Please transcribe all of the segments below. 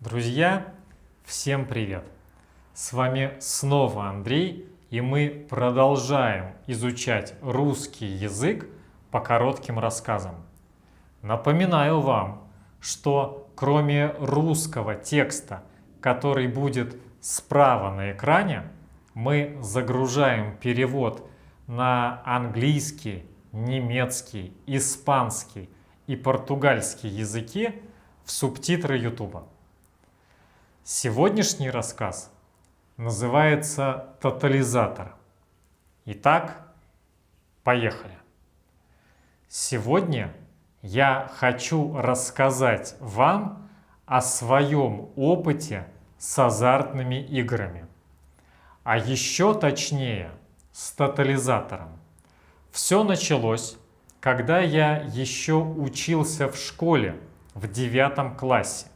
Друзья, всем привет! С вами снова Андрей, и мы продолжаем изучать русский язык по коротким рассказам. Напоминаю вам, что кроме русского текста, который будет справа на экране, мы загружаем перевод на английский, немецкий, испанский и португальский языки в субтитры YouTube. Сегодняшний рассказ называется «Тотализатор». Итак, поехали. Сегодня я хочу рассказать вам о своем опыте с азартными играми, а еще точнее с тотализатором. Все началось, когда я еще учился в школе в 9 классе.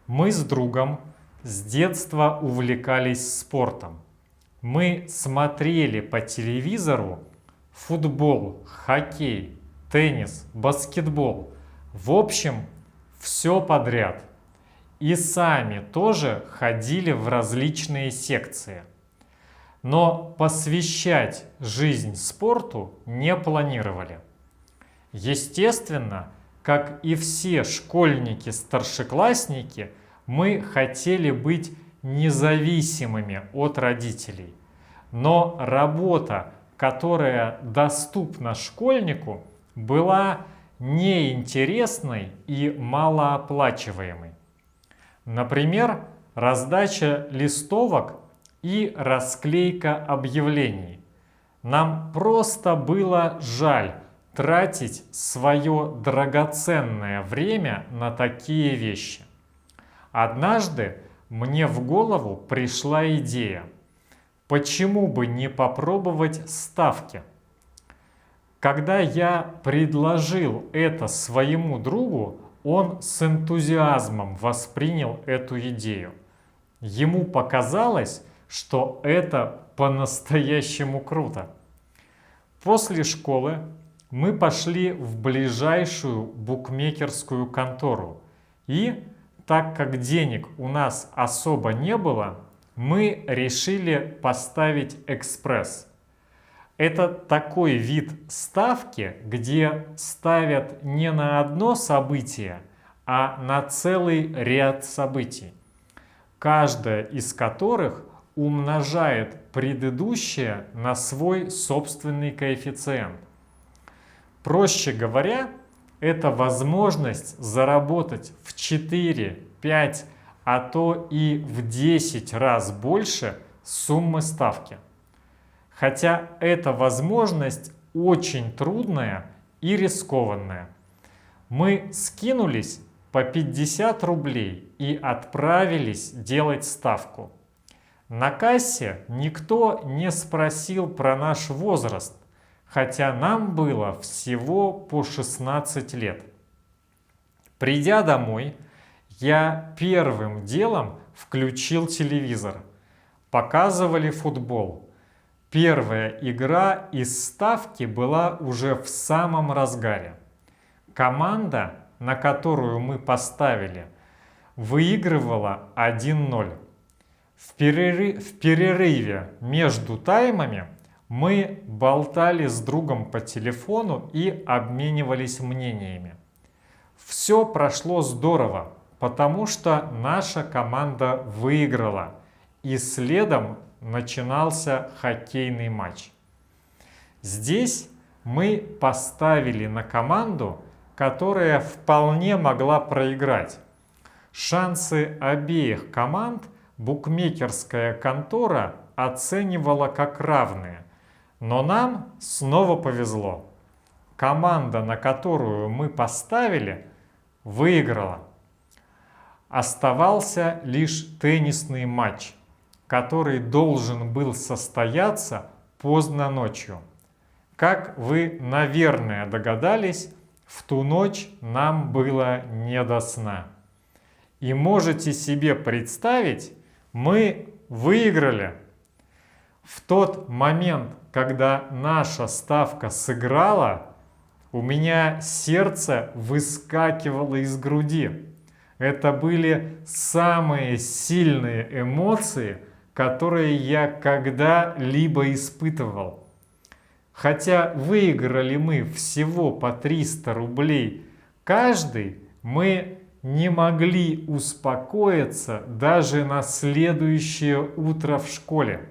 Мы с другом с детства увлекались спортом. Мы смотрели по телевизору футбол, хоккей, теннис, баскетбол. В общем, все подряд. И сами тоже ходили в различные секции. Но посвящать жизнь спорту не планировали. Естественно, как и все школьники-старшеклассники, мы хотели быть независимыми от родителей. Но работа, которая доступна школьнику, была неинтересной и малооплачиваемой. Например, раздача листовок и расклейка объявлений. Нам просто было жаль тратить свое драгоценное время на такие вещи. Однажды мне в голову пришла идея, почему бы не попробовать ставки. Когда я предложил это своему другу, он с энтузиазмом воспринял эту идею. Ему показалось, что это по-настоящему круто. После школы мы пошли в ближайшую букмекерскую контору. И, так как денег у нас особо не было, мы решили поставить экспресс. Это такой вид ставки, где ставят не на одно событие, а на целый ряд событий, каждое из которых умножает предыдущее на свой собственный коэффициент. Проще говоря, это возможность заработать в 4, 5, а то и в 10 раз больше суммы ставки. Хотя эта возможность очень трудная и рискованная. Мы скинулись по 50 рублей и отправились делать ставку. На кассе никто не спросил про наш возраст, хотя нам было всего по 16 лет. Придя домой, я первым делом включил телевизор. Показывали футбол. Первая игра из ставки была уже в самом разгаре. Команда, на которую мы поставили, выигрывала 1-0. В перерыве между таймами мы болтали с другом по телефону и обменивались мнениями. Все прошло здорово, потому что наша команда выиграла, и следом начинался хоккейный матч. Здесь мы поставили на команду, которая вполне могла проиграть. Шансы обеих команд букмекерская контора оценивала как равные. Но нам снова повезло. Команда, на которую мы поставили, выиграла. Оставался лишь теннисный матч, который должен был состояться поздно ночью. Как вы, наверное, догадались, в ту ночь нам было не до сна. И можете себе представить, мы выиграли. В тот момент, когда наша ставка сыграла, у меня сердце выскакивало из груди. Это были самые сильные эмоции, которые я когда-либо испытывал. Хотя выиграли мы всего по 300 рублей каждый, мы не могли успокоиться даже на следующее утро в школе.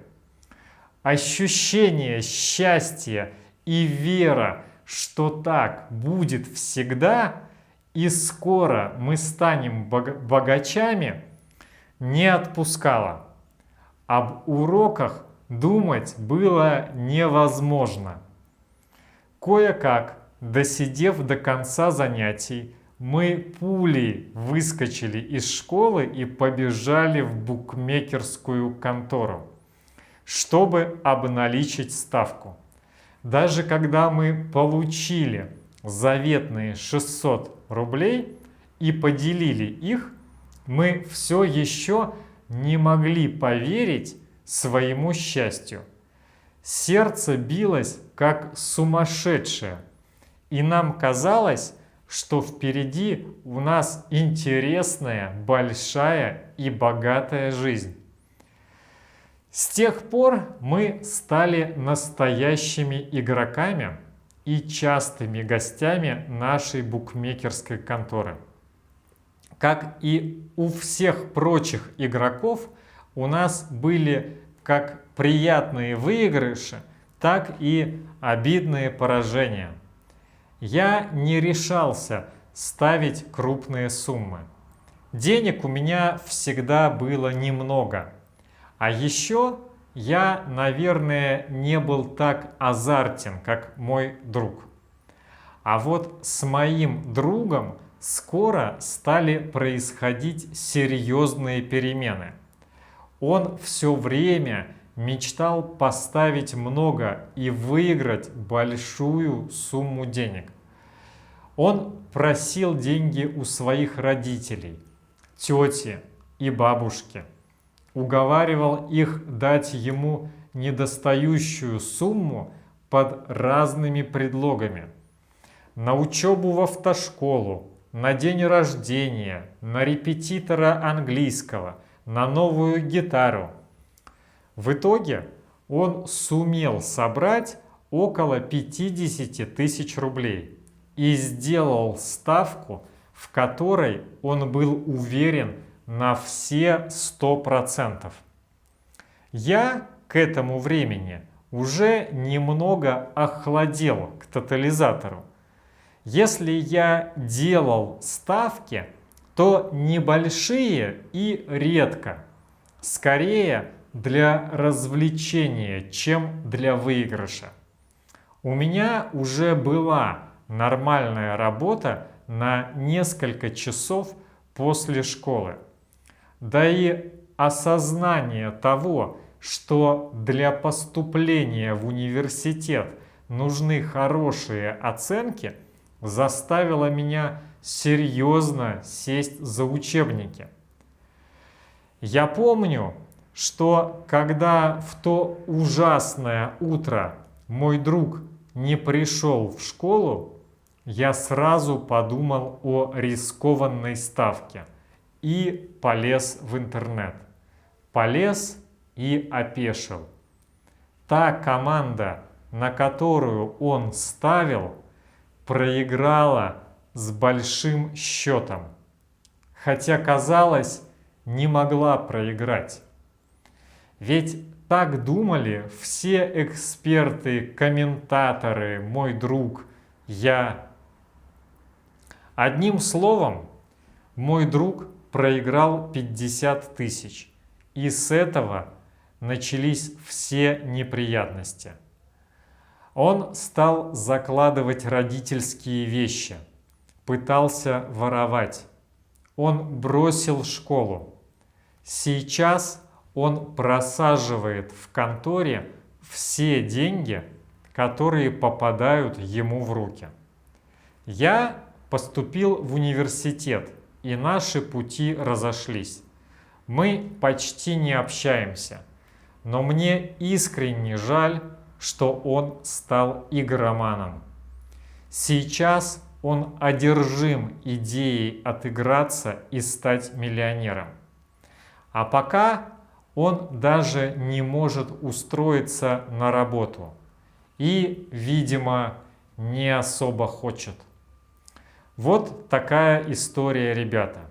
Ощущение счастья и вера, что так будет всегда и скоро мы станем богачами, не отпускало. Об уроках думать было невозможно. Кое-как, досидев до конца занятий, мы пулей выскочили из школы и побежали в букмекерскую контору, чтобы обналичить ставку. Даже когда мы получили заветные 600 рублей и поделили их, мы все еще не могли поверить своему счастью. Сердце билось как сумасшедшее, и нам казалось, что впереди у нас интересная, большая и богатая жизнь. С тех пор мы стали настоящими игроками и частыми гостями нашей букмекерской конторы. Как и у всех прочих игроков, у нас были как приятные выигрыши, так и обидные поражения. Я не решался ставить крупные суммы. Денег у меня всегда было немного. А еще я, наверное, не был так азартен, как мой друг. А вот с моим другом скоро стали происходить серьезные перемены. Он все время мечтал поставить много и выиграть большую сумму денег. Он просил деньги у своих родителей, тети и бабушки. Уговаривал их дать ему недостающую сумму под разными предлогами. На учебу в автошколу, на день рождения, на репетитора английского, на новую гитару. В итоге он сумел собрать около 50 тысяч рублей и сделал ставку, в которой он был уверен на все 100%. Я к этому времени уже немного охладел к тотализатору. Если я делал ставки, то небольшие и редко. Скорее для развлечения, чем для выигрыша. У меня уже была нормальная работа на несколько часов после школы. Да и осознание того, что для поступления в университет нужны хорошие оценки, заставило меня серьезно сесть за учебники. Я помню, что когда в то ужасное утро мой друг не пришел в школу, я сразу подумал о рискованной ставке и полез в интернет. Полез и опешил. Та команда, на которую он ставил, проиграла с большим счетом, хотя, казалось, не могла проиграть. Ведь так думали все эксперты, комментаторы, мой друг, я. Одним словом, мой друг проиграл 50 тысяч, и с этого начались все неприятности. Он стал закладывать родительские вещи, пытался воровать. Он бросил школу. Сейчас он просаживает в конторе все деньги, которые попадают ему в руки. Я поступил в университет, и наши пути разошлись. Мы почти не общаемся, но мне искренне жаль, что он стал игроманом. Сейчас он одержим идеей отыграться и стать миллионером. А пока он даже не может устроиться на работу и, видимо, не особо хочет. Вот такая история, ребята.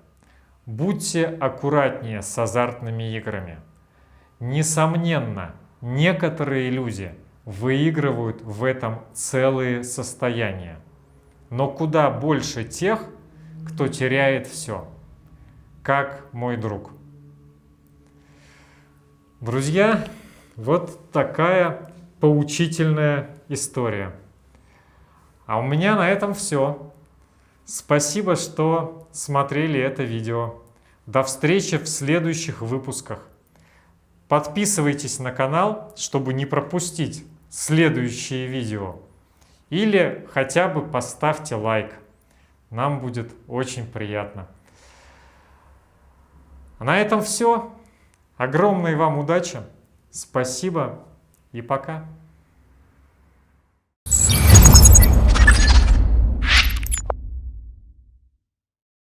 Будьте аккуратнее с азартными играми. Несомненно, некоторые люди выигрывают в этом целые состояния. Но куда больше тех, кто теряет все, как мой друг. Друзья, вот такая поучительная история. А у меня на этом все. Спасибо, что смотрели это видео. До встречи в следующих выпусках. Подписывайтесь на канал, чтобы не пропустить следующие видео. Или хотя бы поставьте лайк. Нам будет очень приятно. А на этом все. Огромной вам удачи. Спасибо и пока.